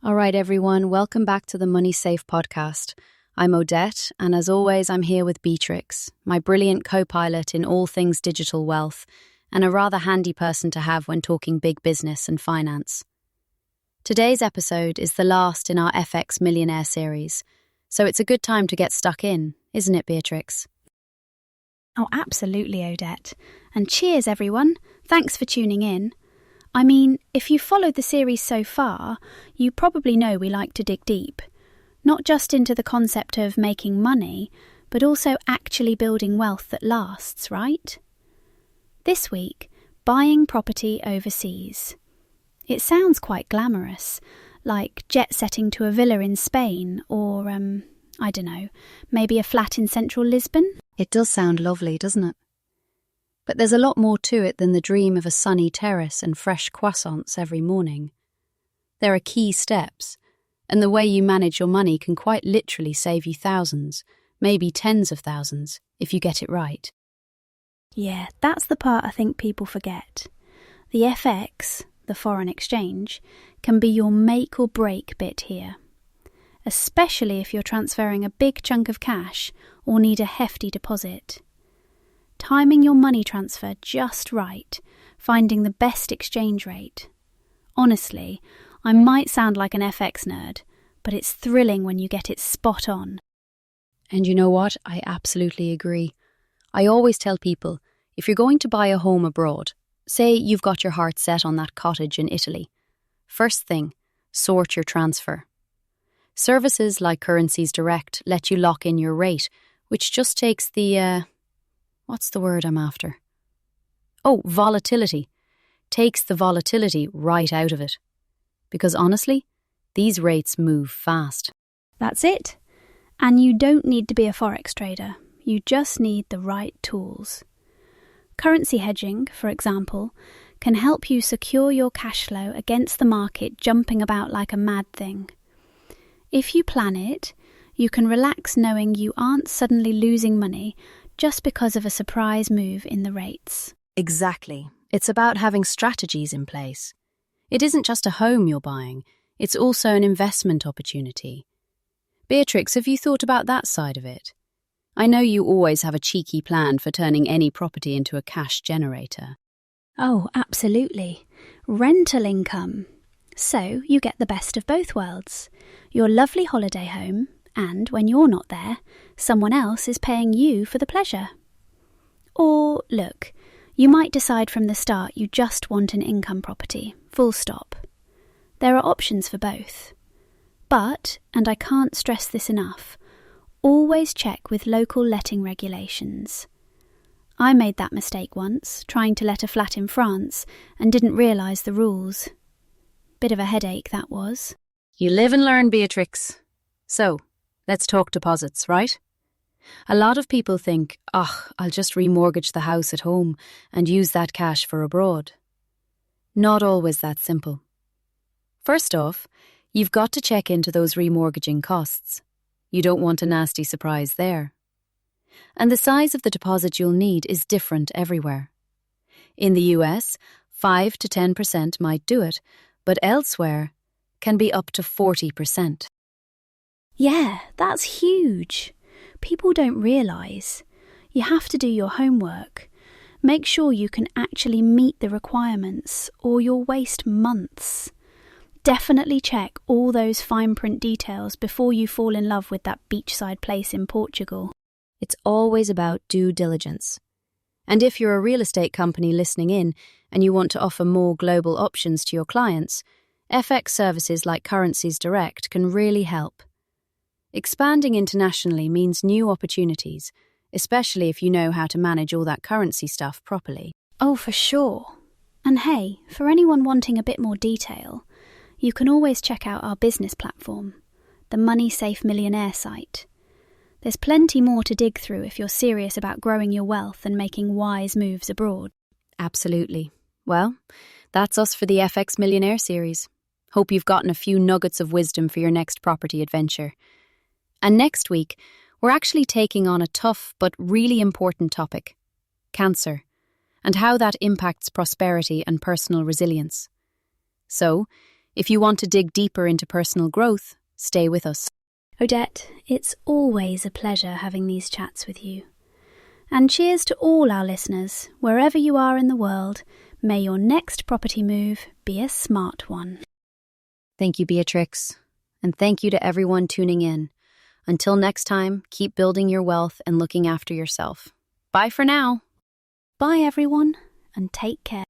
All right, everyone, welcome back to the Money Safe podcast. I'm Odette, and as always, I'm here with Beatrix, my brilliant co-pilot in all things digital wealth, and a rather handy person to have when talking big business and finance. Today's episode is the last in our FX Millionaire series, so it's a good time to get stuck in, isn't it, Beatrix? Oh, absolutely, Odette. And cheers, everyone. Thanks for tuning in. I mean, if you've followed the series so far, you probably know we like to dig deep, not just into the concept of making money, but also actually building wealth that lasts, right? This week, buying property overseas. It sounds quite glamorous, like jet-setting to a villa in Spain or, I don't know, maybe a flat in central Lisbon. It does sound lovely, doesn't it? But there's a lot more to it than the dream of a sunny terrace and fresh croissants every morning. There are key steps, and the way you manage your money can quite literally save you thousands, maybe tens of thousands, if you get it right. Yeah, that's the part I think people forget. The FX, the foreign exchange, can be your make or break bit here, especially if you're transferring a big chunk of cash or need a hefty deposit. Timing your money transfer just right, finding the best exchange rate. Honestly, I might sound like an FX nerd, but it's thrilling when you get it spot on. And you know what? I absolutely agree. I always tell people, if you're going to buy a home abroad, say you've got your heart set on that cottage in Italy, first thing, sort your transfer. Services like Currencies Direct let you lock in your rate, which just takes the, what's the word I'm after? Oh, volatility. Takes the volatility right out of it. Because honestly, these rates move fast. That's it. And you don't need to be a forex trader. You just need the right tools. Currency hedging, for example, can help you secure your cash flow against the market jumping about like a mad thing. If you plan it, you can relax knowing you aren't suddenly losing money just because of a surprise move in the rates. Exactly. It's about having strategies in place. It isn't just a home you're buying, it's also an investment opportunity. Beatrix, have you thought about that side of it? I know you always have a cheeky plan for turning any property into a cash generator. Oh, absolutely. Rental income. So you get the best of both worlds. Your lovely holiday home, and when you're not there, someone else is paying you for the pleasure. Or, look, you might decide from the start you just want an income property, full stop. There are options for both. But, and I can't stress this enough, always check with local letting regulations. I made that mistake once, trying to let a flat in France, and didn't realise the rules. Bit of a headache, that was. You live and learn, Beatrix. So, let's talk deposits, right? A lot of people think, I'll just remortgage the house at home and use that cash for abroad. Not always that simple. First off, you've got to check into those remortgaging costs. You don't want a nasty surprise there. And the size of the deposit you'll need is different everywhere. In the US, 5 to 10% might do it, but elsewhere can be up to 40%. Yeah, that's huge. People don't realise. You have to do your homework. Make sure you can actually meet the requirements, or you'll waste months. Definitely check all those fine print details before you fall in love with that beachside place in Portugal. It's always about due diligence. And if you're a real estate company listening in and you want to offer more global options to your clients, FX services like Currencies Direct can really help. Expanding internationally means new opportunities, especially if you know how to manage all that currency stuff properly. Oh, for sure. And hey, for anyone wanting a bit more detail, you can always check out our business platform, the Money Safe Millionaire site. There's plenty more to dig through if you're serious about growing your wealth and making wise moves abroad. Absolutely. Well, that's us for the FX Millionaire series. Hope you've gotten a few nuggets of wisdom for your next property adventure. And next week, we're actually taking on a tough but really important topic, cancer, and how that impacts prosperity and personal resilience. So, If you want to dig deeper into personal growth, stay with us. Odette, it's always a pleasure having these chats with you. And cheers to all our listeners, wherever you are in the world. May your next property move be a smart one. Thank you, Beatrix. And thank you to everyone tuning in. Until next time, keep building your wealth and looking after yourself. Bye for now. Bye, everyone, and take care.